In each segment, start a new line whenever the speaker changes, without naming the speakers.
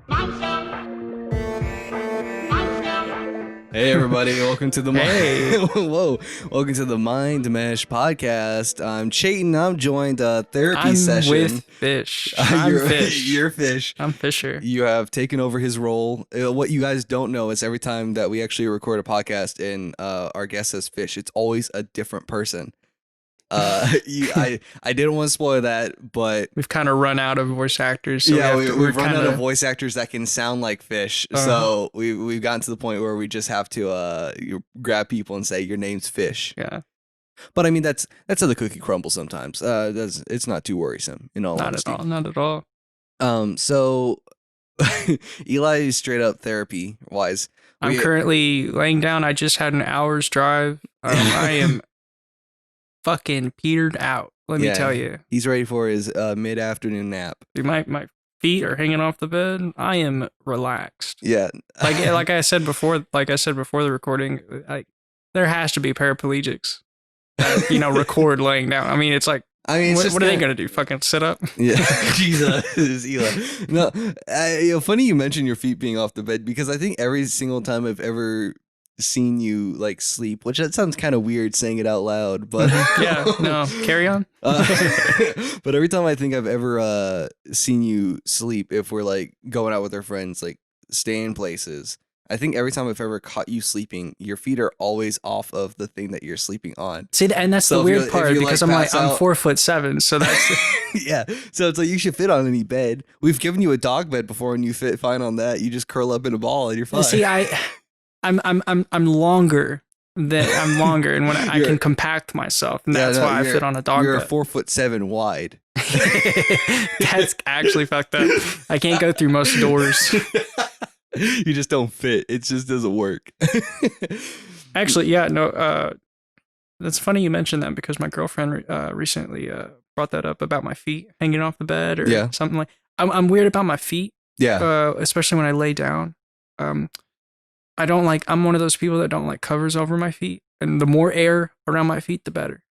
Hey everybody, welcome to the welcome to the MindMesh podcast. I'm Chayton. I'm joined therapy session.
I'm with Fish. I'm Fish.
You're Fish.
I'm Fisher.
You have taken over his role. What you guys don't know is every time that we actually record a podcast and our guest says Fish, it's always a different person. I didn't want to spoil that, but
we've kind of run out of voice actors. So
yeah, we've run out of voice actors that can sound like Fish. So we've gotten to the point where we just have to grab people and say your name's Fish.
Yeah,
but I mean that's how the cookie crumbles sometimes. It's not too worrisome in all honesty.
Not at all.
So Eli is straight up therapy wise.
I'm currently laying down. I just had an hour's drive. I am fucking petered out, let me tell you.
He's ready for his mid-afternoon nap.
Dude, my feet are hanging off the bed. I am relaxed.
Yeah.
like I said before the recording, there has to be paraplegics that, record laying down. I mean, it's like, what are they going to do? Fucking sit up?
Yeah. Jesus, Eli. No, funny you mentioned your feet being off the bed, because I think every single time I've ever seen you like sleep, which that sounds kind of weird saying it out loud, but
yeah, no, carry on.
But every time I think I've ever seen you sleep, if we're like going out with our friends, like staying places, I think every time I've ever caught you sleeping, your feet are always off of the thing that you're sleeping on.
See, and that's the weird part, because I'm 4'7", so that's
yeah. So it's like you should fit on any bed. We've given you a dog bed before, and you fit fine on that. You just curl up in a ball and you're fine.
See, I'm longer, and when I can compact myself, and that's why I fit on a dog bed.
You're 4'7" wide.
That's actually fucked up. I can't go through most doors.
You just don't fit. It just doesn't work.
Actually, yeah, no. That's funny you mentioned that, because my girlfriend recently brought that up about my feet hanging off the bed or something like. I'm weird about my feet.
Yeah.
Especially when I lay down. I'm one of those people that don't like covers over my feet, and the more air around my feet, the better.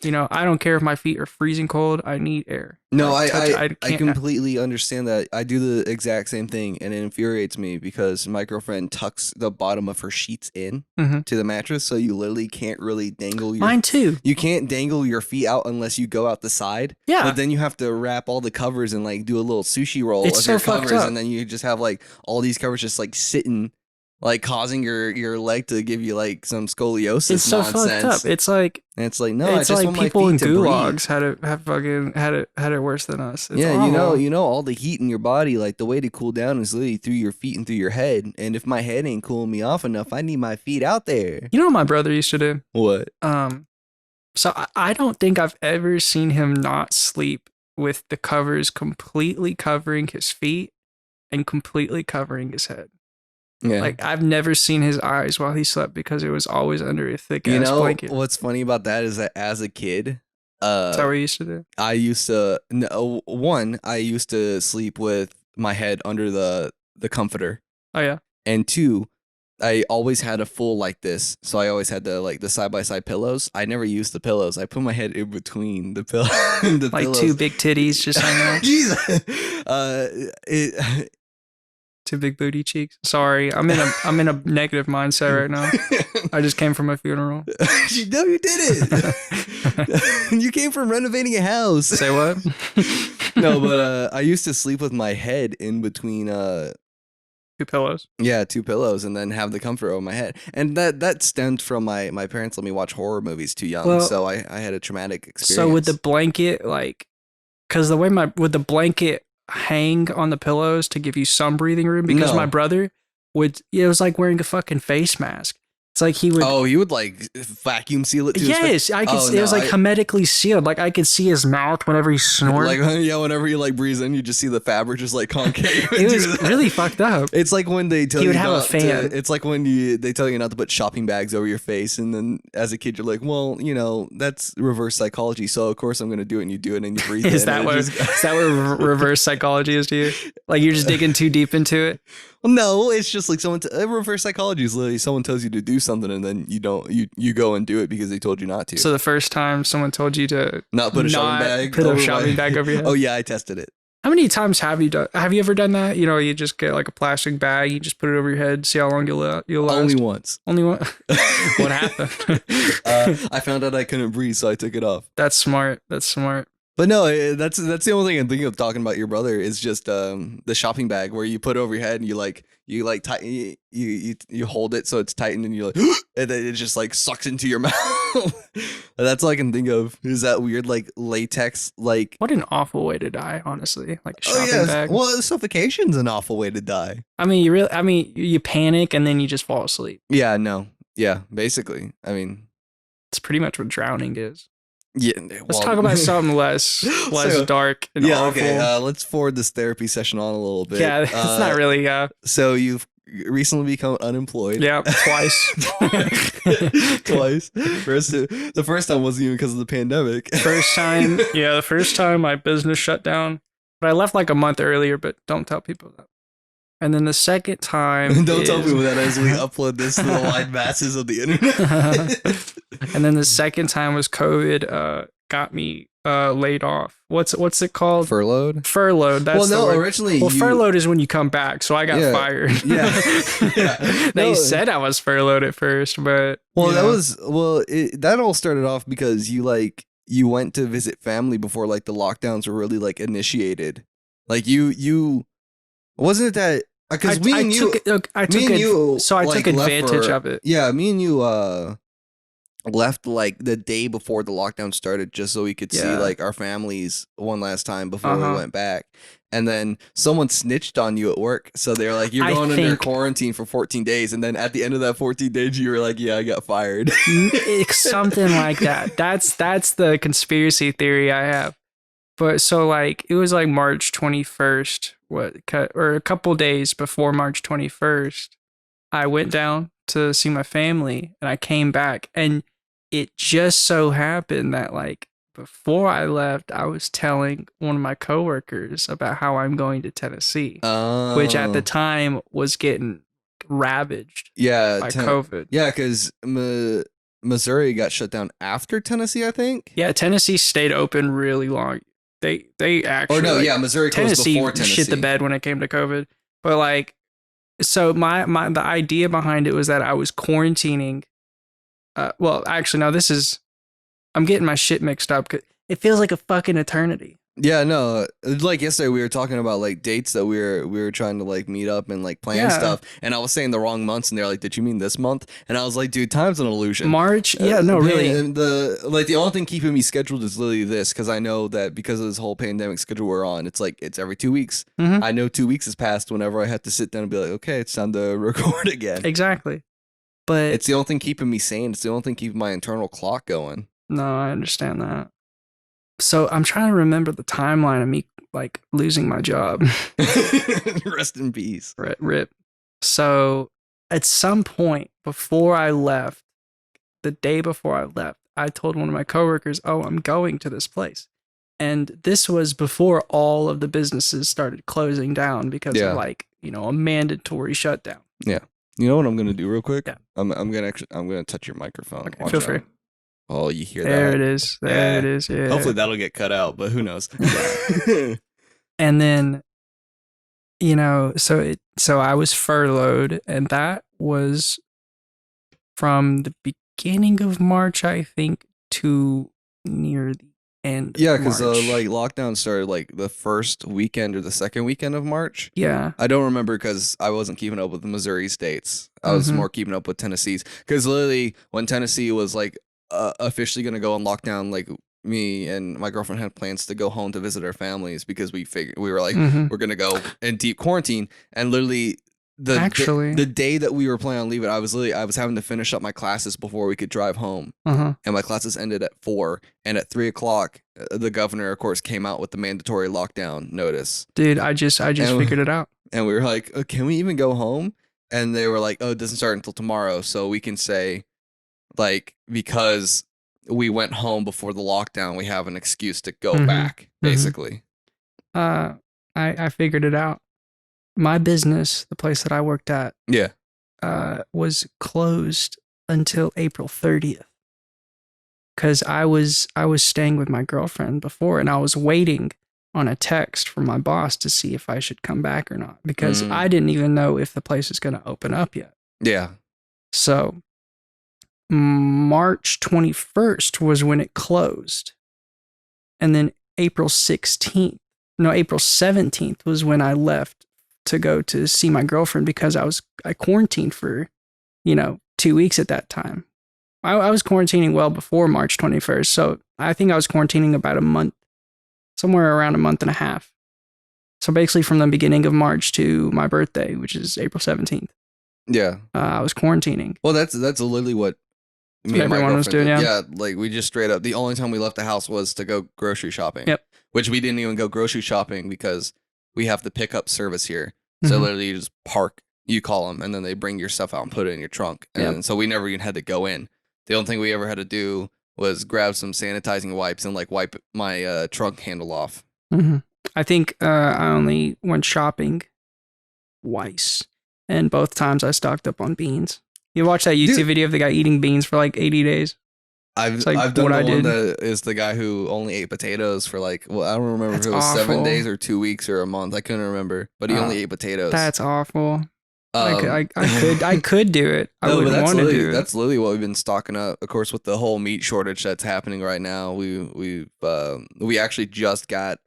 I don't care if my feet are freezing cold. I need air.
No, I completely understand that. I do the exact same thing, and it infuriates me because my girlfriend tucks the bottom of her sheets in to the mattress, so you literally can't really dangle your...
Mine too.
You can't dangle your feet out unless you go out the side.
Yeah.
But then you have to wrap all the covers and like do a little sushi roll of your covers, and then you just have like all these covers just like sitting, like causing your leg to give you like some scoliosis.
It's so
nonsense.
Fucked up. It's like
no, I just
like
want
people
my
in
feet to
gulags had it worse than us. It's
awful. you know all the heat in your body, like the way to cool down is literally through your feet and through your head. And if my head ain't cooling me off enough, I need my feet out there.
You know what my brother used to do?
What?
So I don't think I've ever seen him not sleep with the covers completely covering his feet and completely covering his head.
Yeah.
Like, I've never seen his eyes while he slept, because it was always under a thick ass blanket.
What's funny about that is that as a kid,
that's what we used to do.
I used to sleep with my head under the comforter.
Oh yeah.
And two, I always had a full like this, so I always had the side by side pillows. I never used the pillows. I put my head in between the pillow.
Like pillows. Two big titties just hanging out.
Jesus.
Two big booty cheeks. Sorry, I'm in a negative mindset right now. I just came from a funeral.
No, you didn't. You came from renovating a house.
Say what?
No, but I used to sleep with my head in between
two pillows.
Yeah, two pillows, and then have the comforter over my head. And that stemmed from my parents let me watch horror movies too young, so I had a traumatic experience.
So with the blanket, like, because the way with the blanket hang on the pillows to give you some breathing room, because my brother it was like wearing a fucking face mask. It's like he would.
Oh, he would like vacuum seal it too.
Yes, I could. It was like hermetically sealed. Like I could see his mouth whenever he snored.
Like whenever he like breathes in, you just see the fabric just like concave.
It was really fucked up.
It's like when they tell
he
you
would have a fan.
It's like when they tell you not to put shopping bags over your face, and then as a kid you're like, well, that's reverse psychology. So of course I'm gonna do it, and you do it, and you breathe.
Is that what reverse psychology is to you? Like you're just digging too deep into it?
No, it's just like reverse psychology is literally someone tells you to do something and then you don't, you go and do it because they told you not to.
So the first time someone told you to
not put a shopping bag
over your head.
Oh yeah, I tested it.
How many times have you ever done that? You know, you just get like a plastic bag, you just put it over your head, see how long you'll last.
Only once.
Only one. What happened?
I found out I couldn't breathe, so I took it off.
That's smart. That's smart.
But no, that's the only thing I'm thinking of talking about your brother is just the shopping bag where you put it over your head and you tighten you hold it so it's tightened and you're like and then it just like sucks into your mouth. That's all I can think of is that weird like latex like.
What an awful way to die, honestly. Like a shopping bag.
Well, suffocation's an awful way to die.
I mean, you panic and then you just fall asleep.
Yeah, no. Yeah, basically. I mean,
it's pretty much what drowning is.
Yeah,
let's talk about something less dark and awful.
Okay, let's forward this therapy session on a little bit.
Yeah, it's not really.
So you've recently become unemployed.
Yeah, twice.
Twice. The first time wasn't even because of the pandemic.
The first time my business shut down, but I left like a month earlier. But don't tell people that. And then the second time,
don't tell people that as we upload this to the wide masses of the internet.
And then the second time was COVID. Got me laid off. What's it called?
Furloughed.
That's
originally.
Furloughed is when you come back. So I got fired.
Yeah.
They said I was furloughed at first, but
that all started off because you went to visit family before like the lockdowns were really like initiated. Like you. Wasn't it that because I took advantage of it. Yeah, me and you left like the day before the lockdown started just so we could see like our families one last time before we went back. And then someone snitched on you at work, so they're like, "You're going under quarantine for 14 days." And then at the end of that 14 days, you were like, "Yeah, I got fired."
Something like that. That's the conspiracy theory I have. But so like it was like March 21st, or a couple days before March 21st, I went down to see my family and I came back, and it just so happened that like before I left, I was telling one of my coworkers about how I'm going to Tennessee, which at the time was getting ravaged by COVID.
Yeah, because Missouri got shut down after Tennessee, I think.
Yeah, Tennessee stayed open really long. They actually
Missouri closed before Tennessee
shit the bed when it came to COVID. But like, so the idea behind it was that I was quarantining. Well, actually, no, I'm getting my shit mixed up. It feels like a fucking eternity.
Yeah, no, like yesterday we were talking about like dates that we were trying to like meet up and like plan stuff, and I was saying the wrong months, and they're like, "Did you mean this month?" And I was like, "Dude, time's an illusion."
March, really.
And the only thing keeping me scheduled is literally this, because I know that because of this whole pandemic schedule we're on, it's like it's every 2 weeks.
Mm-hmm.
I know 2 weeks has passed whenever I have to sit down and be like, "Okay, it's time to record again."
Exactly, but
it's the only thing keeping me sane. It's the only thing keeping my internal clock going.
No, I understand that. So I'm trying to remember the timeline of me like losing my job.
Rest in peace.
Rip. So at some point before I left, the day before I left, I told one of my coworkers, "Oh, I'm going to this place." And this was before all of the businesses started closing down because of like, a mandatory shutdown.
Yeah. You know what I'm going to do real quick?
Yeah.
I'm going to touch your microphone.
Okay, feel free.
Oh, you hear that?
There it is. There it is. Yeah.
Hopefully that'll get cut out, but who knows?
And then, so I was furloughed, and that was from the beginning of March, I think, to near the end.
Yeah, because like lockdown started like the first weekend or the second weekend of March.
Yeah,
I don't remember because I wasn't keeping up with the Missouri states. I was more keeping up with Tennessee's, because literally when Tennessee was like officially going to go on lockdown, like me and my girlfriend had plans to go home to visit our families because we were like, we're going to go in deep quarantine. And literally the day that we were planning on leaving, I was having to finish up my classes before we could drive home. And my classes ended at 4, and at 3:00, the governor, of course, came out with the mandatory lockdown notice.
Dude, I just figured it out.
And we were like, can we even go home? And they were like, oh, it doesn't start until tomorrow. So we can say, like, because we went home before the lockdown, we have an excuse to go back, basically.
I figured it out. My business, the place that I worked at, was closed until April 30th. Because I was staying with my girlfriend before, and I was waiting on a text from my boss to see if I should come back or not, because
Mm.
I didn't even know if the place is going to open up yet.
Yeah.
So March 21st was when it closed. And then April 17th was when I left to go to see my girlfriend, because I quarantined for, 2 weeks at that time. I was quarantining well before March 21st. So I think I was quarantining about a month, somewhere around a month and a half. So basically from the beginning of March to my birthday, which is April 17th.
Yeah.
I was quarantining.
Well, that's literally what me and my
everyone was
girlfriend
doing,
did.
yeah.
Yeah, like we just straight up. The only time we left the house was to go grocery shopping.
Yep.
Which we didn't even go grocery shopping because we have the pickup service here. So
Mhm.
literally, you just park. You call them, and then they bring your stuff out and put it in your trunk. And so we never even had to go in. The only thing we ever had to do was grab some sanitizing wipes and like wipe my trunk handle off.
Mm-hmm. I think I only went shopping twice, and both times I stocked up on beans. You watch that YouTube video of the guy eating beans for like 80 days?
I've done the one that is the guy who only ate potatoes for like, well, I don't remember if it was 7 days or 2 weeks or a month. I couldn't remember, but he only ate potatoes.
That's awful. I could do it. I would want to do it.
That's literally what we've been stocking up. Of course, with the whole meat shortage that's happening right now, we actually just got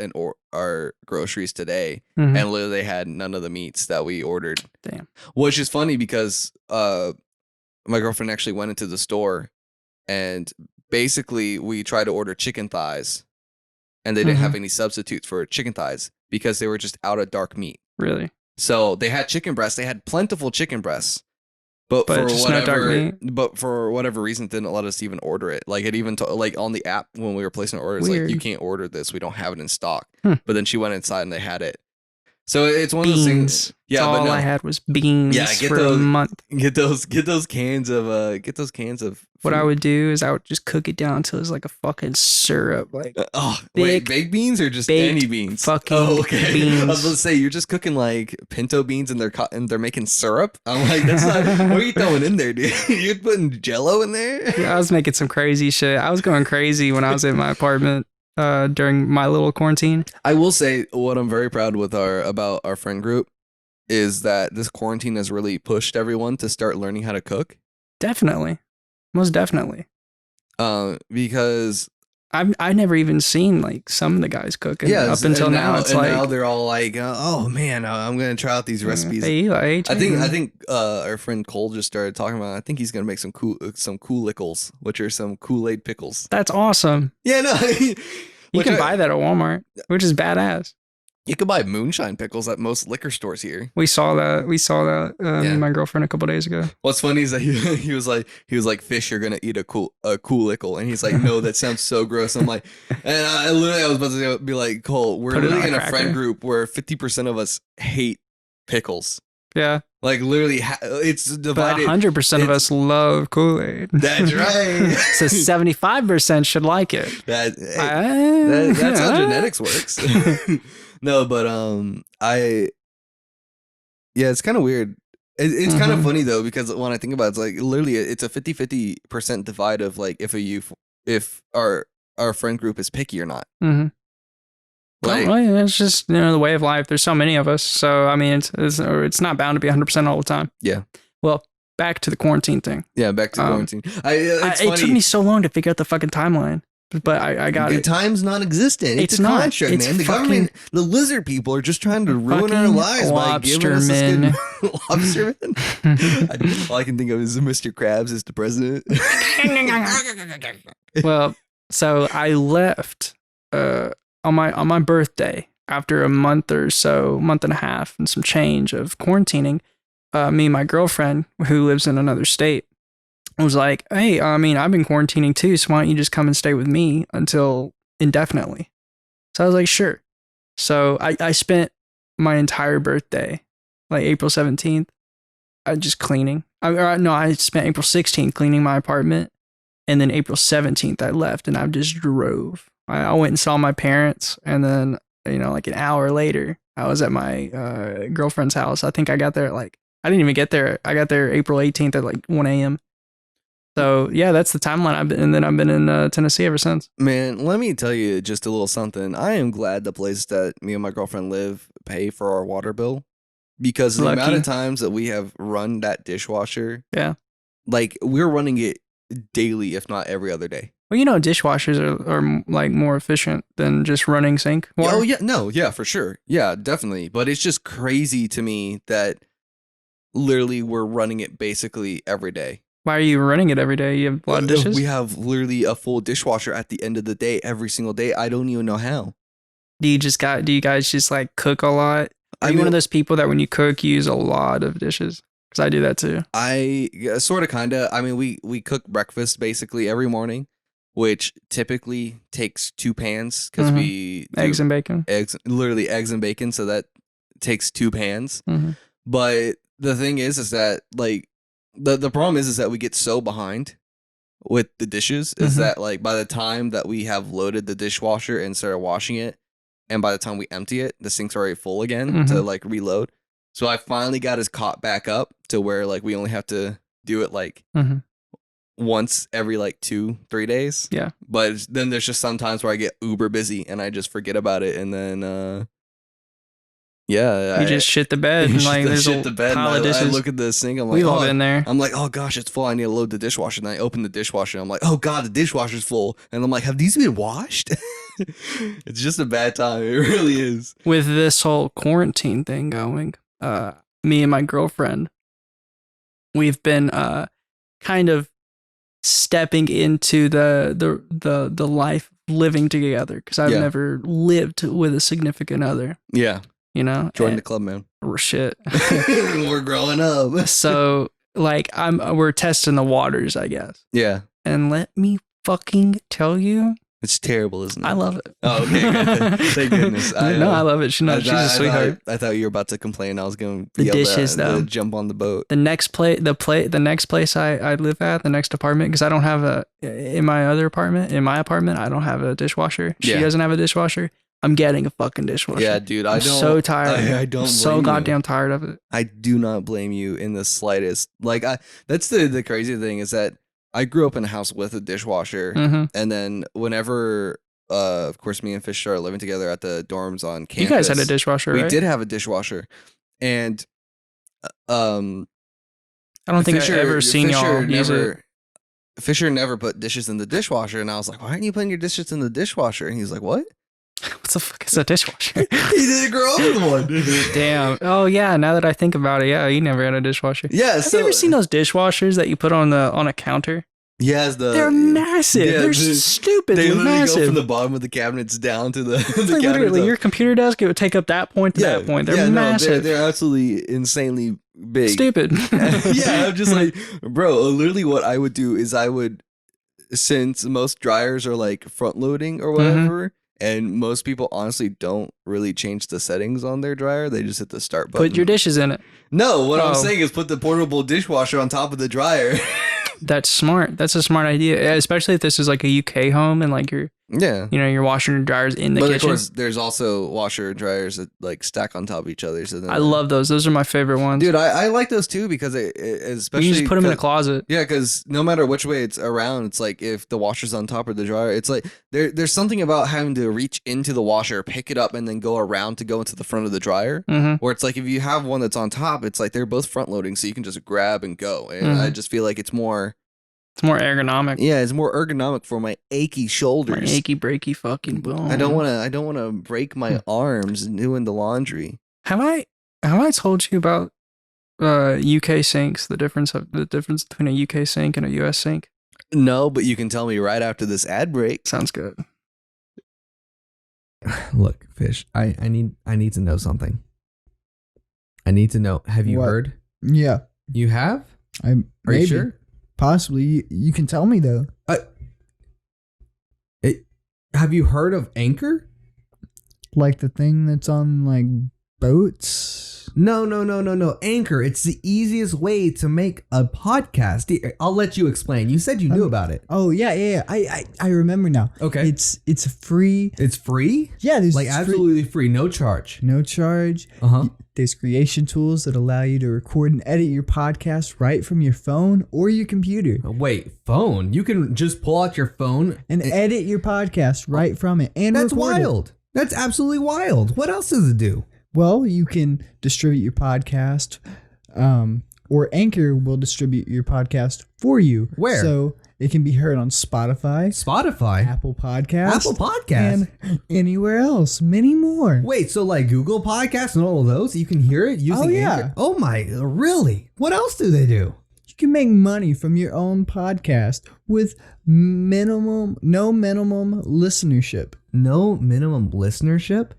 our groceries today, and literally they had none of the meats that we ordered.
Damn.
Which is funny because my girlfriend actually went into the store, and basically we tried to order chicken thighs, and they didn't have any substitutes for chicken thighs because they were just out of dark meat.
Really?
So they had chicken breasts. They had plentiful chicken breasts, but for whatever reason, it didn't let us even order it. Like it even like on the app when we were placing orders, like you can't order this. We don't have it in stock. But then she went inside and they had it. So it's one of those things. Yeah,
all I had was beans for a month.
Get those cans of food.
What I would do is I would just cook it down until it's like a fucking syrup. Like
baked beans or just any beans?
Fucking beans.
I was about to say you're just cooking like pinto beans and they're making syrup. I'm like, that's not. What are you throwing in there, dude? You're putting Jello in there?
Yeah, I was making some crazy shit. I was going crazy when I was in my apartment. During my little quarantine.
I will say what I'm very proud about our friend group is that this quarantine has really pushed everyone to start learning how to cook.
Definitely. Most definitely.
Because
I never even seen like some of the guys cooking. Yeah, up until now it's like,
now they're all like, oh man, I'm gonna try out these recipes.
I
think our friend Cole just started talking about. I think he's gonna make some Kool-Lickles, which are some Kool-Aid pickles.
That's awesome.
Yeah, no,
you can buy that at Walmart, which is badass.
You can buy moonshine pickles at most liquor stores here.
We saw that. Me and my girlfirend a couple days ago.
What's funny is that he was like, fish, you're gonna eat a Kool-Lickle, and he's like, no, that sounds so gross. I'm like, and I was about to be like, Cole, we're literally in a friend group where 50% of us hate pickles.
Yeah.
Like literally, it's divided.
100% of us love Kool-Aid.
That's right.
So 75% should like it.
That's how genetics works. No, but it's kind of weird. It's kind of funny though, because when I think about it, it's like literally it's a 50% divide of like if our friend group is picky or not.
Mm-hmm. Like, it's just the way of life. There's so many of us, so I mean it's not bound to be 100% all the time.
Yeah.
Well, back to the quarantine thing.
Yeah, back to quarantine.
It took me so long to figure out the fucking timeline. But I got it.
Time's non-existent. It's a construct, man. The government, the lizard people are just trying to ruin our lives by giving us this good lobstermen. All I can think of is Mr. Krabs is the president.
Well, so I left on my birthday after a month or so, month and a half and some change of quarantining. Me and my girlfriend, who lives in another state, was like, hey, I mean, I've been quarantining too, so why don't you just come and stay with me until indefinitely? So I was like, sure. So I spent my entire birthday, like April 17th, just cleaning. I spent April 16th cleaning my apartment, and then April 17th I left, and I just drove. I went and saw my parents, and then, like an hour later, I was at my girlfriend's house. I think I got there I didn't even get there. I got there April 18th at like 1 a.m. So yeah, that's the timeline. I've been in Tennessee ever since.
Man, let me tell you just a little something. I am glad the place that me and my girlfriend live pay for our water bill, because the amount
Lucky.
of times that we have run that dishwasher,
Yeah.
like we're running it daily, if not every other day.
Well, dishwashers are like more efficient than just running sink water.
Oh yeah, no, yeah, for sure. Yeah, definitely. But it's just crazy to me that literally we're running it basically every day.
Why are you running it every day? You have a lot of dishes?
We have literally a full dishwasher at the end of the day, every single day. I don't even know how.
Do you guys just like cook a lot? Are you one of those people that when you cook, you use a lot of dishes? Because I do that too.
Sort of, kind of. I mean, we cook breakfast basically every morning, which typically takes 2 pans because we do
eggs and bacon.
Literally eggs and bacon. So that takes 2 pans.
Mm-hmm.
But the thing is that like the problem is that we get so behind with the dishes is that like by the time that we have loaded the dishwasher and started washing it, and by the time we empty it, the sink's already full again to like reload. So I finally got us caught back up to where like we only have to do it like once every like 2-3 days.
Yeah.
But then there's just some times where I get uber busy and I just forget about it, and then you
just shit the bed and like there's a pile of dishes.
I look at the sink, I'm like,
we've all been there.
I'm like, oh gosh, it's full. I need to load the dishwasher. And I open the dishwasher. And I'm like, oh god, the dishwasher's full. And I'm like, have these been washed? It's just a bad time. It really is.
With this whole quarantine thing going, me and my girlfriend, we've been kind of stepping into the life living together, because I've never lived with a significant other.
Yeah. Join the club, man.
Shit.
We're growing up.
So like we're testing the waters, I guess.
Yeah.
And let me fucking tell you,
it's terrible, isn't it?
I love it.
Oh, okay. Thank goodness.
I love it. She's a sweetheart.
I thought you were about to complain. I was going to
the dishes though.
Jump on the boat.
The next place I live at, the next apartment, because I don't have in my apartment, I don't have a dishwasher. She doesn't have a dishwasher. I'm getting a fucking dishwasher.
Yeah, dude.
I'm so tired.
I don't.
I'm so goddamn tired of it.
I do not blame you in the slightest. Like that's the crazy thing is that I grew up in a house with a dishwasher, and then whenever, of course, me and Fish started living together at the dorms on campus.
You guys had a dishwasher, right?
We did have a dishwasher, and
I don't think I've ever seen y'all use it.
Fisher never put dishes in the dishwasher, and I was like, "Why aren't you putting your dishes in the dishwasher?" And he's like, "What?
What the fuck is a dishwasher?"
He didn't grow up with one.
Damn. Oh yeah. Now that I think about it, yeah, you never had a dishwasher.
Yeah.
Have you ever seen those dishwashers that you put on a counter?
Yes,
they're massive. Yeah, they're stupidly massive.
Go from the bottom of the cabinets down to the
like literally your computer desk. It would take up that point to that point. They're massive.
No, they're absolutely insanely big.
Stupid.
Yeah, I'm just like, bro. Literally, what I would do is since most dryers are like front loading or whatever. And most people honestly don't really change the settings on their dryer. They just hit the start button.
Put your dishes in it.
No, what I'm saying is put the portable dishwasher on top of the dryer.
That's smart. That's a smart idea, especially if this is like a UK home and like you're you're washing your dryers in the kitchen.
But of course, there's also washer and dryers that like stack on top of each other. So then
I love those. Those are my favorite ones,
dude. I like those too because especially
you just put them in a closet.
Yeah, because no matter which way it's around, it's like if the washer's on top of the dryer, it's like there's something about having to reach into the washer, pick it up, and then go around to go into the front of the dryer. Where it's like if you have one that's on top, it's like they're both front loading, so you can just grab and go. And I just feel like it's more.
It's more ergonomic.
Yeah, it's more ergonomic for my achy shoulders.
My achy breaky fucking bone.
I don't want to break my arms doing the laundry.
Have I told you about UK sinks? The difference between a UK sink and a US sink?
No, but you can tell me right after this ad break.
Sounds good.
Look, Fish, I need to know something. I need to know. Have you heard?
Yeah.
You have?
Are
you sure?
Possibly. You can tell me though.
Have you heard of Anchor?
Like the thing that's on like boats?
Yes.
No. Anchor. It's the easiest way to make a podcast. I'll let you explain. You said you knew about it.
Oh yeah. I remember now.
Okay.
It's free.
It's free?
Yeah, there's
Like absolutely free. No charge.
no charge.
Uh-huh.
There's creation tools that allow you to record and edit your podcast right from your phone or your computer
Wait, phone? You can just pull out your phone
and edit your podcast right from it and
That's
record it.
wild. That's absolutely wild. What else does it do?
Well, you can distribute your podcast, or Anchor will distribute your podcast for you.
Where?
So it can be heard on Spotify,
Spotify?
Apple Podcasts,
Apple Podcasts?
and anywhere else. Many more.
Wait, so like Google Podcasts and all of those, you can hear it using
Oh, yeah.
Anchor? Oh my, really? What else do they do?
You can make money from your own podcast with no minimum listenership.
No minimum listenership?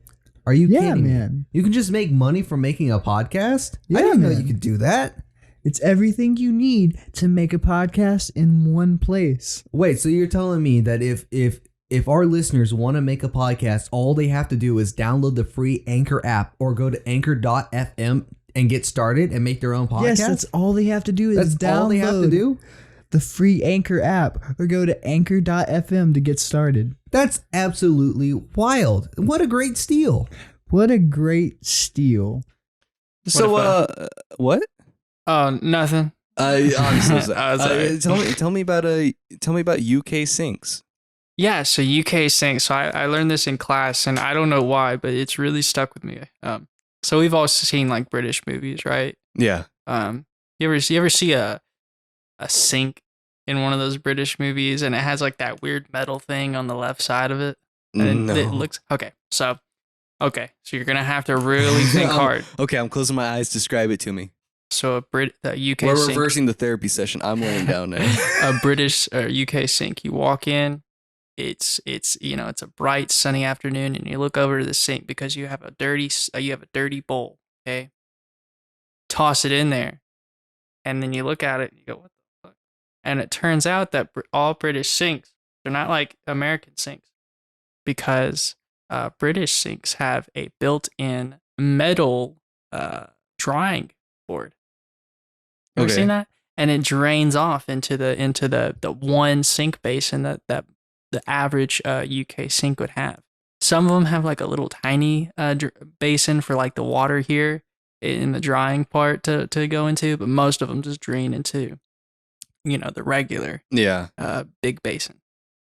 Are you
Yeah,
kidding me?
man.
You can just make money from making a podcast? I
Yeah,
didn't know
man.
you could do that.
It's everything you need to make a podcast in one place.
Wait, so you're telling me that if our listeners want to make a podcast, all they have to do is download the free Anchor app or go to anchor.fm and get started and make their own podcast?
Yes, that's all they have to do is
That's
download
all they have to do?
the free Anchor app or go to anchor.fm to get started.
That's absolutely wild. What a great steal.
What a great steal.
So, what?
Oh, nothing.
I'm so sorry.
I was
Tell me about UK sinks.
Yeah, so UK sync. So I learned this in class, and I don't know why, but it's really stuck with me. So we've all seen like British movies, right?
Yeah.
You ever see a sink in one of those British movies, and it has like that weird metal thing on the left side of it, and
No.
it looks okay. So you're gonna have to really think hard.
Okay, I'm closing my eyes. Describe it to me.
So the UK
We're
sink,
reversing the therapy session. I'm laying down now.
a British or UK sink. You walk in, it's a bright sunny afternoon, and you look over to the sink because you have a dirty bowl. Okay, toss it in there, and then you look at it, and you go, what the fuck? And it turns out that all British sinks, they're not like American sinks, because British sinks have a built-in metal drying board. You ever
Okay.
seen that? And it drains off into the one sink basin that the average UK sink would have. Some of them have like a little tiny basin for like the water here in the drying part to go into, but most of them just drain into, the regular
Yeah.
big basin.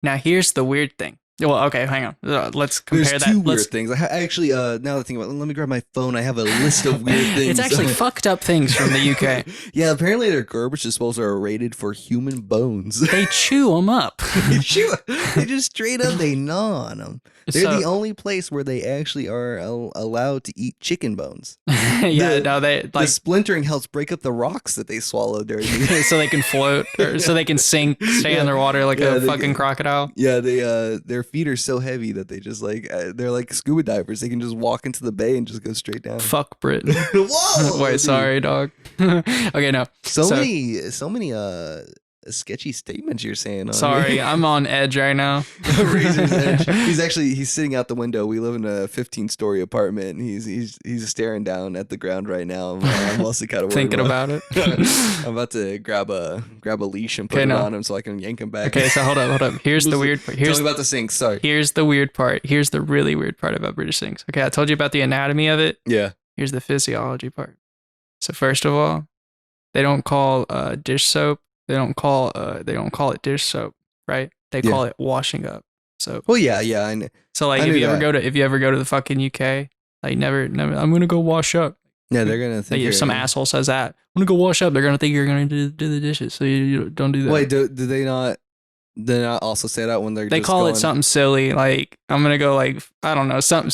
Now here's the weird thing. Well, okay, hang on. Let's compare
There's
that.
two weird things. Actually, now that I think about it, let me grab my phone. I have a list of weird things.
It's actually fucked up things from the UK.
Yeah, apparently their garbage disposals are rated for human bones.
They chew them up.
They just straight up, they gnaw on them. They're
So-
the only place where they actually are allowed to eat chicken bones.
Yeah,
The-
no, they
The
like
splintering helps break up the rocks that they swallow during the
so they can float or so they can sink, stay
Yeah.
underwater like
Yeah,
a
they
fucking
can-
crocodile.
Yeah, their feet are so heavy that they just they're like scuba divers. They can just walk into the bay and just go straight down.
Fuck Britain.
Whoa!
Wait,
dude.
sorry, dog. Okay, no.
So many sketchy statements you're saying.
Sorry, I'm on edge right now.
Razor's edge. He's sitting out the window. We live in a 15-story apartment, and he's staring down at the ground right now. I'm also kind of
Thinking about it.
I'm about to grab a leash and put
Okay,
it
no.
on him so I can yank him back.
Okay, so hold up. Here's the weird part.
Tell me about the sinks. Sorry.
Here's the weird part. Here's the really weird part about British sinks. Okay, I told you about the anatomy of it.
Yeah.
Here's the physiology part. So first of all, they don't call dish soap. They don't call it dish soap, right? They call it washing up soap.
Well, yeah. I know.
So like
I
if
knew
you
that.
ever go to the fucking UK, like never I'm gonna go wash up.
Yeah, they're gonna
Like
think
if some asshole says that, I'm gonna go wash up, they're gonna think you're gonna do the dishes. So you don't do that.
Wait, do they not? They not also say that when they're
They
just
call
going,
it something silly, like I'm gonna go like I don't know something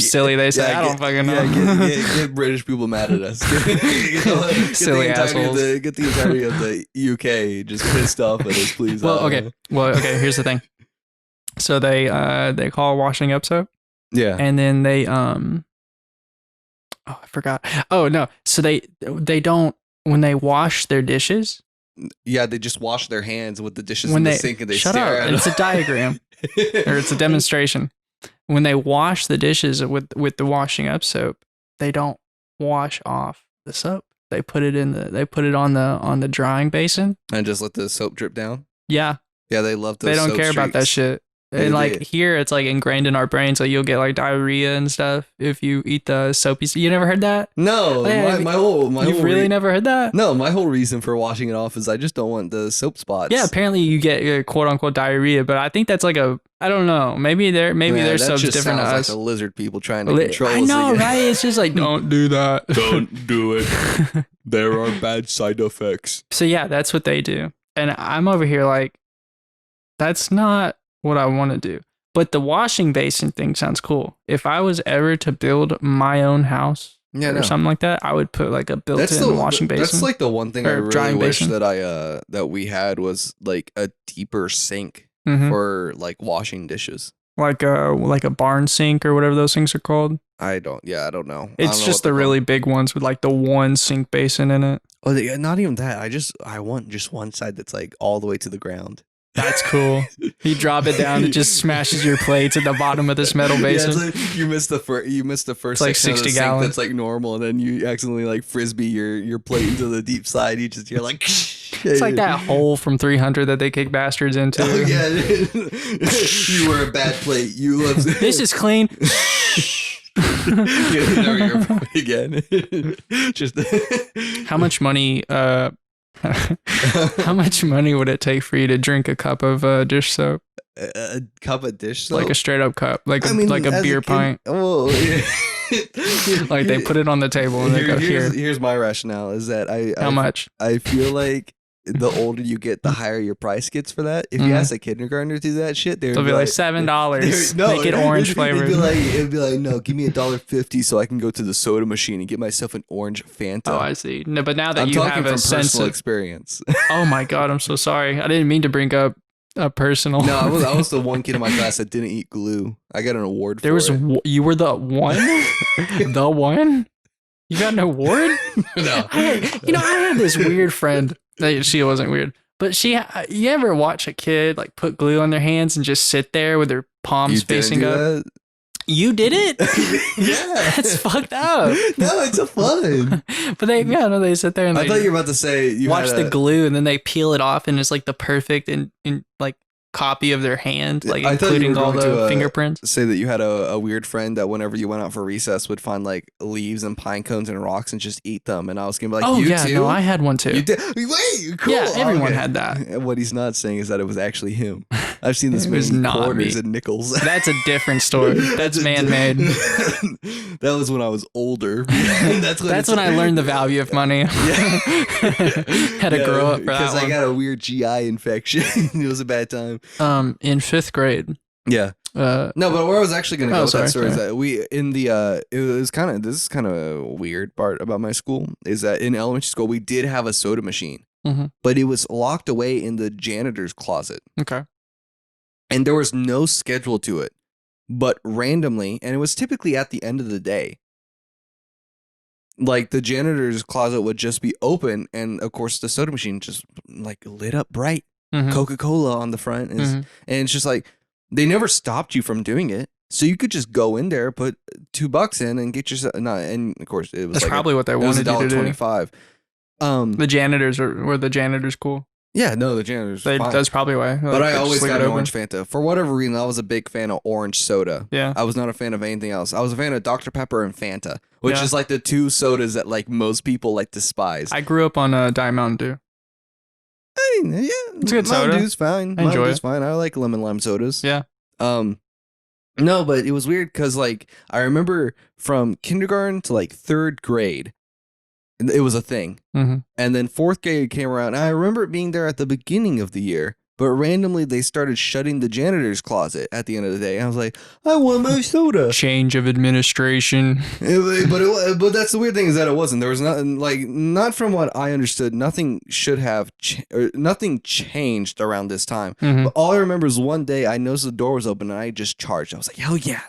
silly. They say I don't fucking know.
Yeah, get British people mad at us. Get
Silly assholes.
Get the entirety of the UK just pissed off at us, please.
Well, okay. Here's the thing. So they call washing up soap,
Yeah.
and then they I forgot. Oh no. So they don't when they wash their dishes.
Yeah, they just wash their hands with the dishes
When
in the
they
sink and they
shut
stare
up.
at
It's a
them.
diagram or it's a demonstration. When they wash the dishes with the washing up soap, they don't wash off the soap. They put it on the drying basin.
And just let the soap drip down.
Yeah.
Yeah, they love those.
They don't
soap
care about that
streaks.
shit. And like here, it's like ingrained in our brains. Like you'll get like diarrhea and stuff if you eat the soapy. You never heard that?
No,
You've really never heard that?
No, my whole reason for washing it off is I just don't want the soap spots.
Yeah, apparently you get quote unquote diarrhea, but I think that's like I don't know. Maybe their soap's different to us.
Like the lizard people trying to control us.
I know, right? It's just like don't do that.
Don't do it. There are bad side effects.
So yeah, that's what they do, and I'm over here like, that's not what I want to do. But the washing basin thing sounds cool. If I was ever to build my own house or something like that, I would put like a built-in washing basin.
That's like the one thing I really wish
basin.
that we had was like a deeper sink for like washing dishes. Like
a barn sink or whatever those things are called.
I don't know.
It's just the really big ones with like the one sink basin in it.
Oh, not even that. I want just one side that's like all the way to the ground.
That's cool. You drop it down, it just smashes your plates at the bottom of this metal basin.
Yeah, it's like you missed the first
like 60 gallons.
That's like normal, and then you accidentally like frisbee your plate into the deep side. You're like
it's like that hole from 300 that they kick bastards into.
Oh yeah, you were a bad plate. You love
this is clean.
Again. Just
how much money? How much money would it take for you to drink a cup of dish soap?
A cup of dish soap?
Like a straight up cup, like a beer pint.
Oh, yeah.
Like they put it on the table and they go here.
Here's my rationale: is that
how much?
I feel like the older you get, the higher your price gets for that. If you ask a kindergartner to do that shit, they'll
be like $7.
No,
make it orange flavored.
It'd be like, no, give me $1.50 so I can go to the soda machine and get myself an orange Fanta.
Oh, I see. No, but now that
I'm
you
talking
have a
from
sense
personal
of
experience.
Oh my god, I'm so sorry. I didn't mean to bring up a personal.
No, I was the one kid in my class that didn't eat glue. I got an award for it.
You were the one? The one? You got an award?
No.
I had this weird friend. She wasn't weird. But you ever watch a kid like put glue on their hands and just sit there with their palms facing up?
That?
You did it?
Yeah.
That's fucked up.
No, it's a fun.
But they sit there and
I thought you were about to say you
watch the glue and then they peel it off and it's like the perfect and like copy of their hand, like including all the fingerprints.
Say that you had a weird friend that whenever you went out for recess would find like leaves and pine cones and rocks and just eat them. And I was gonna be like,
oh
you
yeah,
too?
no, I had one too.
You did? Wait, cool.
Yeah, everyone had that.
What he's not saying is that it was actually him. I've seen this many quarters and nickels.
That's a different story. That's man-made.
That was when I was older.
That's when I learned the value of money.
Yeah.
Had to grow up for that
because
one.
I got a weird GI infection. It was a bad time.
In 5th grade.
Yeah. No, but where I was actually going to go with that story is that this is kind of a weird part about my school is that in elementary school we did have a soda machine, but it was locked away in the janitor's closet.
Okay.
And there was no schedule to it, but randomly, and it was typically at the end of the day, like the janitor's closet would just be open, and of course the soda machine just like lit up bright. Coca-Cola on the front and it's just like they never stopped you from doing it, so you could just go in there, put $2 in and get yourself and of course it was
that's like probably what they wanted you to do.
$1.25. The
janitors were the janitors cool?
Yeah, no, the janitors fine.
That's probably why.
But I always got an orange Fanta. For whatever reason, I was a big fan of orange soda.
Yeah.
I was not a fan of anything else. I was a fan of Dr. Pepper and Fanta, which is like the two sodas that like most people like despise.
I grew up on Diet Mountain Dew.
Yeah,
it's a good soda.
Mountain Dew's fine.
I enjoy
Mountain Dew's
it.
fine. I like lemon lime sodas.
Yeah.
No, but it was weird because like I remember from kindergarten to like 3rd grade, it was a thing. And then 4th grade came around. And I remember it being there at the beginning of the year, but randomly they started shutting the janitor's closet at the end of the day. And I was like, I want my soda.
Change of administration.
But that's the weird thing is that it wasn't. There was nothing like not from what I understood. Nothing should have nothing changed around this time. But all I remember is one day I noticed the door was open and I just charged. I was like, hell yeah,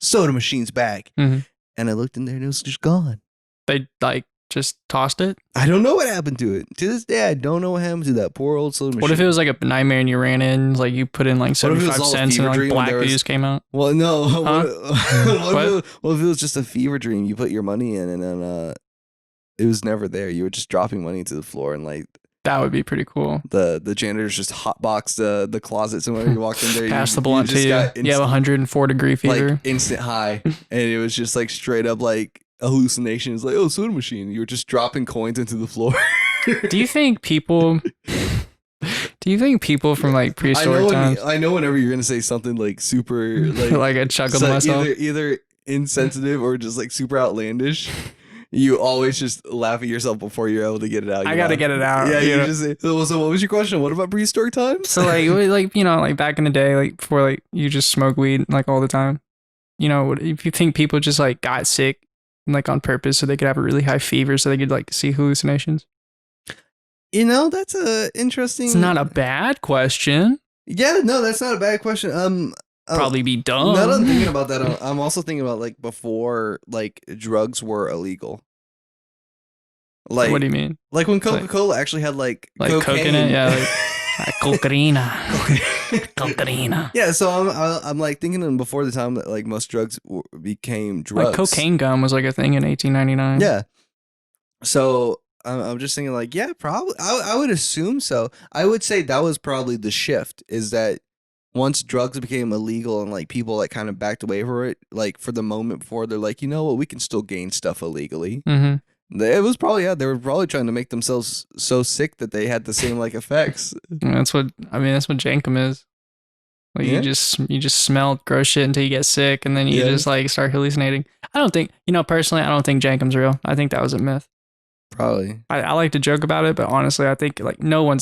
soda machine's back. And I looked in there and it was just gone.
They like just tossed it?
I don't know what happened to it. To this day, I don't know what happened to that poor old soda machine.
What if it was like a nightmare and you ran in, like you put in like
What if it was
75
all a
cents and
fever
like
dream and
black
there was-
ooze came out?
Well, no.
Huh?
What if it was just a fever dream? You put your money in and then it was never there. You were just dropping money to the floor and like
That would be pretty cool.
the janitors just hotboxed the closets and whenever you walked in there,
Pass the blunt to
just
you.
got
You have 104-degree fever.
like instant high, and it was just like straight up like a hallucination. It's like, oh, soda machine. You were just dropping coins into the floor.
Do you think people from like prehistoric times
I know whenever you're gonna say something like super like
like I chuckled
so
to myself?
either insensitive or just like super outlandish. You always just laugh at yourself before you're able to get it out.
I gotta get it out.
Yeah,
you
you
know?
just say, so what was your question? What about prehistoric times?
So like like back in the day, like before like you just smoke weed like all the time. If you think people just like got sick like on purpose so they could have a really high fever so they could like see hallucinations?
That's a interesting.
It's not a bad question.
Yeah, no, that's not a bad question.
Probably be dumb.
Now that I'm thinking about that, I'm also thinking about like before like drugs were illegal. Like
What do you mean?
Like when Coca-Cola actually had like
Like coke in it? Yeah, like cocaina. Cocaina.
Yeah, so I'm like thinking before the time that like most drugs became drugs.
Like cocaine gum was like a thing in 1899.
Yeah. So I'm just thinking like, yeah, probably. I would assume so. I would say that was probably the shift, is that once drugs became illegal and like people like kind of backed away from it, like for the moment before, they're like, you know what, we can still gain stuff illegally.
Mm-hmm.
It was probably, they were probably trying to make themselves so sick that they had the same like effects.
That's what Jankum is. Like
Yeah.
you just smell gross shit until you get sick, and then you
Yeah.
just like start hallucinating. I don't think personally, I don't think Jankum's real. I think that was a myth.
Probably.
I like to joke about it, but honestly, I think like no one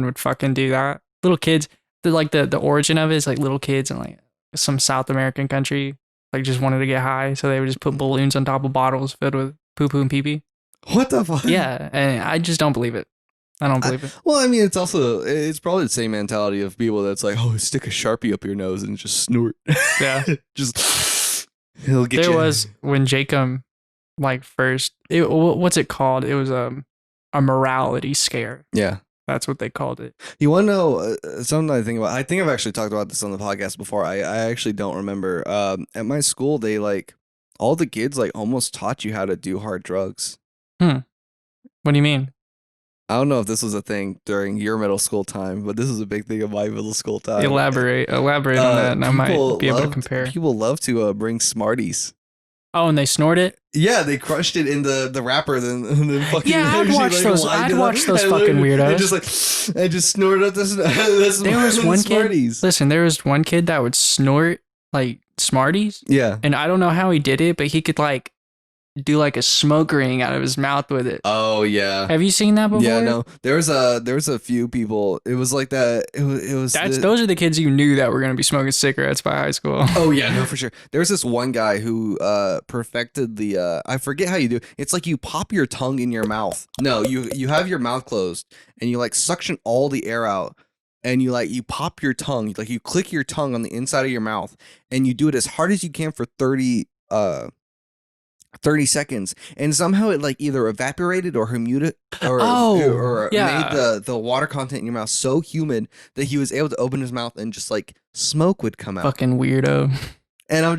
would fucking do that. Little kids, the origin of it is like little kids in like some South American country like just wanted to get high, so they would just put balloons on top of bottles filled with poo poo and pee pee.
What the fuck?
Yeah, and I just don't believe it. I don't believe it.
Well, I mean, it's probably the same mentality of people that's like, oh, stick a Sharpie up your nose and just snort.
Yeah.
Just, it'll get
There
you.
was when Jacob like first what's it called? It was a morality scare.
Yeah.
That's what they called it.
You want to know something I think about? I think I've actually talked about this on the podcast before. I actually don't remember. At my school, they like, all the kids like almost taught you how to do hard drugs.
What do you mean?
I don't know if this was a thing during your middle school time, but this was a big thing in my middle school time.
Elaborate on that, and I might be able to compare.
People love to bring Smarties.
Oh, and they snort it?
Yeah, they crushed it in the wrapper, then fucking.
Yeah, I'd watch those. I'd watch those
and
fucking weirdos.
I just snorted up this.
There was one
Smarties.
kid. Listen, there was one kid that would snort like Smarties,
Yeah.
and I don't know how he did it, but he could like do like a smoke ring out of his mouth with it.
Oh yeah.
Have you seen that before?
Yeah, no. There was a few people. It was like that. It was.
Those are the kids you knew that were gonna be smoking cigarettes by high school.
Oh yeah, no, for sure. There was this one guy who perfected the I forget how you do. It's like you pop your tongue in your mouth. No, you have your mouth closed and you like suction all the air out, and you pop your tongue, like you click your tongue on the inside of your mouth, and you do it as hard as you can for 30 seconds, and somehow it like either evaporated or humidity or
yeah.
made the water content in your mouth so humid that he was able to open his mouth and just like smoke would come out.
Fucking weirdo.
And I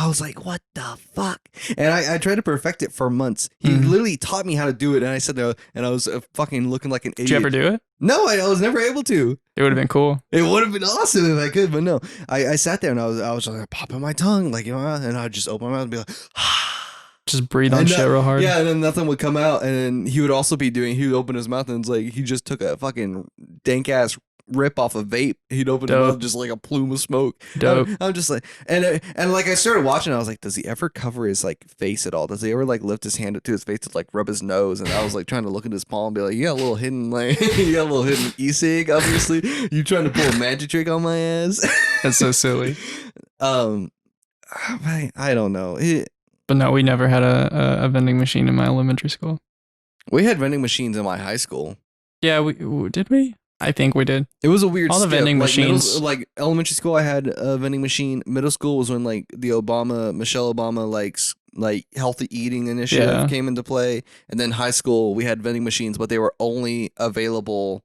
was like, what the fuck? And I tried to perfect it for months. He literally taught me how to do it, and I said no, and I was fucking looking like an idiot.
Did you ever do it?
No, I was never able to.
It would have been cool.
It would have been awesome if I could, but no. I sat there and I was like popping my tongue, like, and I'd just open my mouth and be like,
just breathe on shit real hard.
Yeah, and then nothing would come out, and then he would open his mouth and it's like he just took a fucking dank ass rip off a vape. He'd open his mouth just like a plume of smoke.
Dope.
I'm just like, and like I started watching, I was like, does he ever cover his like face at all? Does he ever like lift his hand up to his face to like rub his nose? And I was like trying to look at his palm and be like, you got a little hidden e-cig, obviously. You trying to pull a magic trick on my ass?
That's so silly.
I don't know.
But no, we never had a vending machine in my elementary school.
We had vending machines in my high school.
Yeah, did we? I think we did.
It was a weird
all the
skip.
vending
like
machines.
like elementary school, I had a vending machine. Middle school was when like Michelle Obama like like healthy eating initiative
Yeah.
came into play. And then high school, we had vending machines, but they were only available.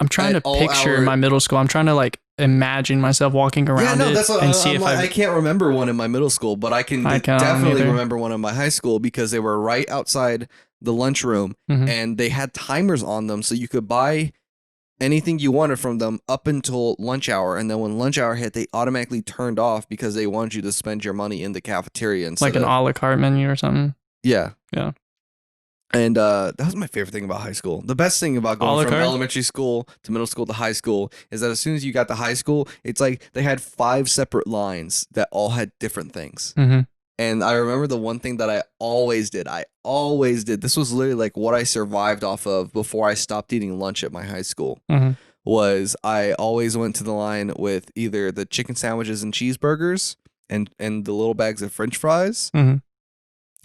I'm trying
at
to
all
picture
hour-
my middle school. I'm trying to like imagine myself walking around
Yeah, no,
it
that's what
and see if
I can't remember one in my middle school, but I can
can't
definitely
either.
remember one in my high school because they were right outside the lunchroom
Mhm.
and they had timers on them, so you could buy anything you wanted from them up until lunch hour, and then when lunch hour hit, they automatically turned off because they wanted you to spend your money in the cafeteria instead
like an
of
a la carte menu or something.
yeah.
Yeah.
And that was my favorite thing about high school. The best thing about
A la
going from
carte?
elementary school to middle school to high school is that as soon as you got to high school, it's like they had 5 separate lines that all had different things.
Mm-hmm.
And I remember the one thing that I always did. This was literally like what I survived off of before I stopped eating lunch at my high school.
Mm-hmm.
Was I always went to the line with either the chicken sandwiches and cheeseburgers and the little bags of French fries.
Mm-hmm.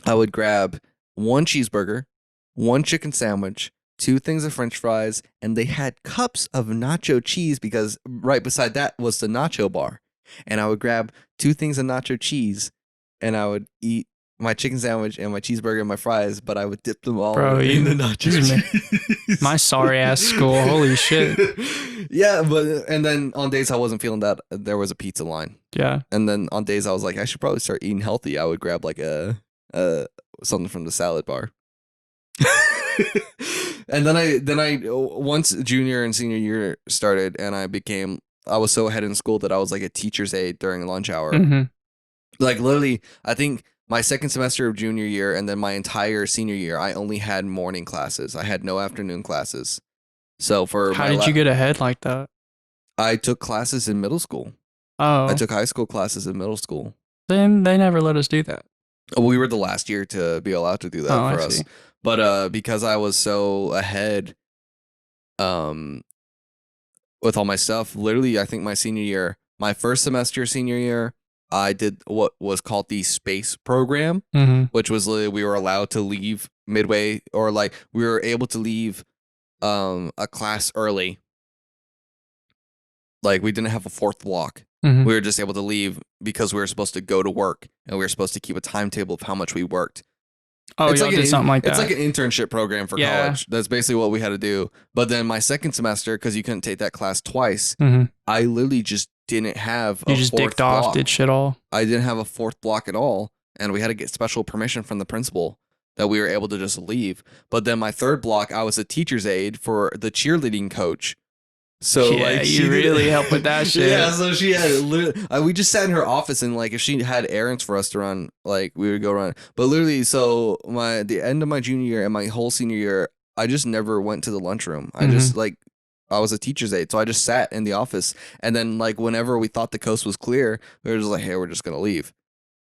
I would grab 1 cheeseburger, 1 chicken sandwich, 2 things of French fries, and they had cups of nacho cheese because right beside that was the nacho bar. And I would grab 2 things of nacho cheese, and I would eat my chicken sandwich and my cheeseburger and my fries, but I would dip them all in the nacho cheese.
My sorry ass school. Holy shit.
Yeah, and then on days I wasn't feeling that, there was a pizza line.
Yeah.
And then on days I was like, I should probably start eating healthy. I would grab like a something from the salad bar. And then I once junior and senior year started, and I was so ahead in school that I was like a teacher's aide during lunch hour.
Mm-hmm.
Like literally, I think my second semester of junior year and then my entire senior year, I only had morning classes. I had no afternoon classes. So
How did you get ahead like that?
I took classes in middle school.
Oh,
I took high school classes in middle school.
then they never let us do that.
We were the last year to be allowed to do that
Oh,
for
I
us.
see.
But because I was so ahead with all my stuff, literally I think my senior year, my first semester senior year, I did what was called the space program,
Mm-hmm.
which was literally we were allowed to leave midway, or like we were able to leave a class early. Like we didn't have a 4th block.
Mm-hmm.
We were just able to leave because we were supposed to go to work and we were supposed to keep a timetable of how much we worked.
Oh, y'all did something like that.
It's like an internship program for
Yeah.
college. That's basically what we had to do. But then my second semester, because you couldn't take that class twice,
Mm-hmm.
I literally just didn't have
You
a
just
4th
dicked off,
block.
did shit all.
I didn't have a 4th block at all. And we had to get special permission from the principal that we were able to just leave. But then my 3rd block, I was a teacher's aide for the cheerleading coach. So
Yeah,
like
you really helped with that shit.
Yeah, so she had we just sat in her office and like if she had errands for us to run, like we would go run. But literally, so the end of my junior year and my whole senior year, I just never went to the lunchroom. I just like I was a teacher's aide, so I just sat in the office. And then like whenever we thought the coast was clear, we were just like, hey, we're just gonna leave.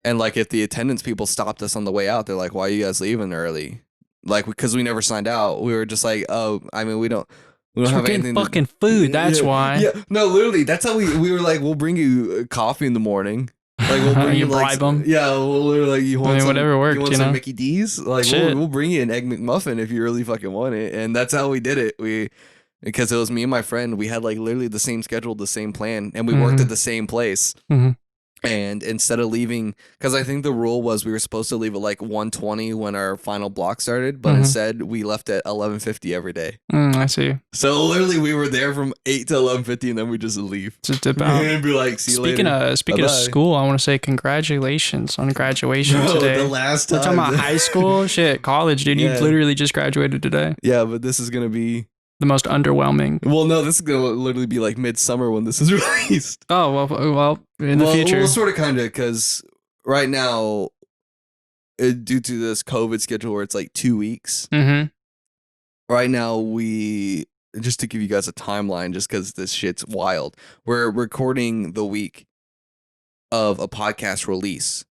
And like if the attendance people stopped us on the way out, they're like, why are you guys leaving early? Like because we never signed out. We were just like, oh, I mean, we don't
We're
have
getting
anything
fucking food. That's
yeah,
why.
Yeah, no, literally, that's how we were like, we'll bring you coffee in the morning. Like we'll bring
You
like,
bribe 'em?
Yeah, we'll literally like you want
whatever worked,
you want
you
some
know?
Mickey D's? Like
Shit.
we'll bring you an egg McMuffin if you really fucking want it. And that's how we did it. Because it was me and my friend, we had like literally the same schedule, the same plan, and we worked at the same place.
Mhm.
And instead of leaving, because I think the rule was we were supposed to leave at like 1:20 when our final block started, but instead we left at 11:50 every day.
I see.
So literally, we were there from 8 to 11:50, and then we just leave.
Just dip out.
And be like, see you
Speaking
later.
of
Bye-bye.
school, I want to say congratulations on graduation
Bro,
today.
the last
We're
time.
talking about high school, shit, college, dude.
Yeah.
You literally just graduated today.
Yeah, but this is gonna be.
The most underwhelming.
Well, no, this is gonna literally be like midsummer when this is released.
Oh well, in the future.
Well, sort of, kind of, because right now, due to this COVID schedule where it's like 2 weeks.
Mm-hmm.
Right now, just to give you guys a timeline, just because this shit's wild, we're recording the week of a podcast release.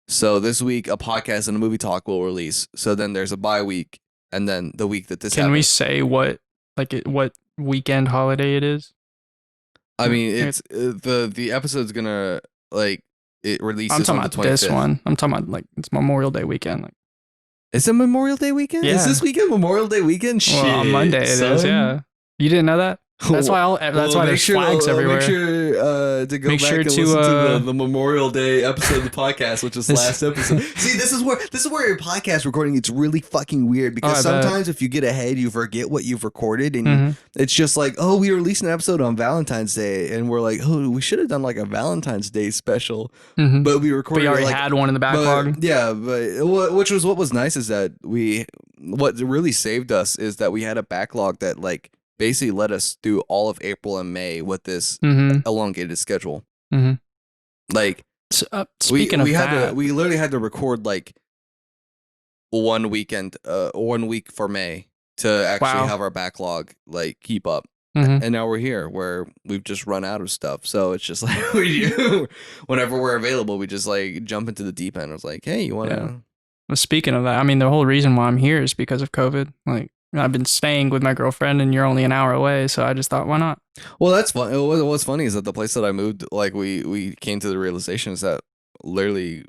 So this week, a podcast and a movie talk will release. So then there's a bye week, and then the week that this
Can we
happens.
say what weekend holiday it is?
I mean, it's the episode's gonna like it releases.
I'm talking
on
about
the 25th.
this one. I'm talking about like it's Memorial Day weekend. Like,
Is it Memorial Day weekend?
Yeah.
Is this weekend Memorial Day weekend? Shit,
well, on Monday it is.
son.
Yeah, you didn't know that? That's why there's flags everywhere.
Make sure to go
Make
back
sure
and
to,
listen to the Memorial Day episode of the podcast, which is the last episode. See, this is where your podcast recording it's really fucking weird because sometimes if you get ahead, you forget what you've recorded, and it's just like, oh, we released an episode on Valentine's Day, and we're like, oh, we should have done like a Valentine's Day special, but we recorded.
But you already
like,
had one in the backlog.
But what was nice is that what really saved us is that we had a backlog that like basically let us do all of April and May with this elongated schedule. Like,
speaking of that,
we literally had to record like 1 weekend, 1 week for May to actually have our backlog like keep up. And now we're here where we've just run out of stuff. So it's just like whenever we're available, we just like jump into the deep end. I was like, hey, you want to?
Well, speaking of that, I mean, the whole reason why I'm here is because of COVID. Like, I've been staying with my girlfriend and you're only an hour away. So I just thought, why not?
Well, that's fun. What's funny is that the place that I moved, like we came to the realization is that literally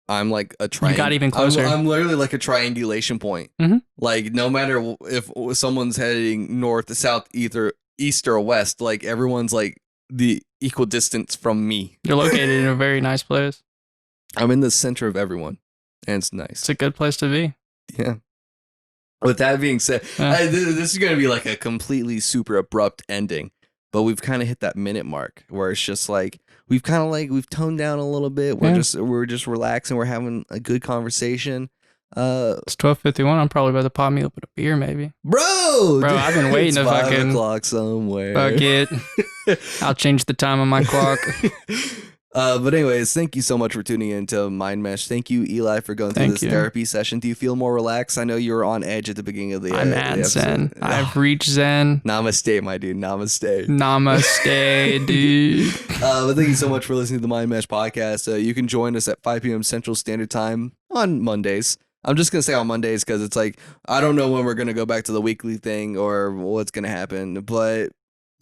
I'm like a triangle.
You got even closer.
I'm literally like a triangulation point. Like no matter if someone's heading north, south, either east or west, like everyone's like the equal distance from me.
You're located in a very nice place.
I'm in the center of everyone, and it's nice.
It's a good place to be.
Yeah. With that being said, this is going to be like a completely super abrupt ending, but we've kind of hit that minute mark where it's just like we've toned down a little bit. We're just relaxing. We're having a good conversation.
It's 12:51. I'm probably about to pop me up with a beer, maybe.
Bro,
I've been waiting to fucking
5 o'clock somewhere.
Fuck it. I'll change the time on my clock.
But anyways, thank you so much for tuning in to MindMesh. Thank you, Eli, for going through this therapy session. Do you feel more relaxed? I know you were on edge at the beginning of the
I'm at Zen. I've reached Zen.
Namaste, my dude. Namaste.
Namaste, dude.
But thank you so much for listening to the MindMesh podcast. You can join us at 5 p.m. Central Standard Time on Mondays. I'm just going to say on Mondays because it's like, I don't know when we're going to go back to the weekly thing or what's going to happen, but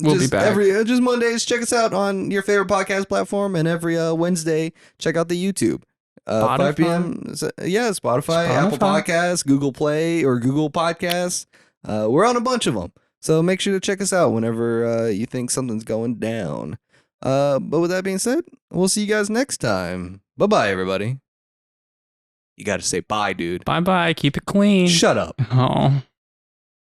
we'll be back.
Just Mondays, check us out on your favorite podcast platform, and every Wednesday, check out the YouTube. 5 p.m. Yeah, Spotify, Apple Podcasts, Google Play, or Google Podcasts. We're on a bunch of them. So make sure to check us out whenever you think something's going down. But with that being said, we'll see you guys next time. Bye-bye, everybody. You got to say bye, dude.
Bye-bye. Keep it clean.
Shut up.
Oh.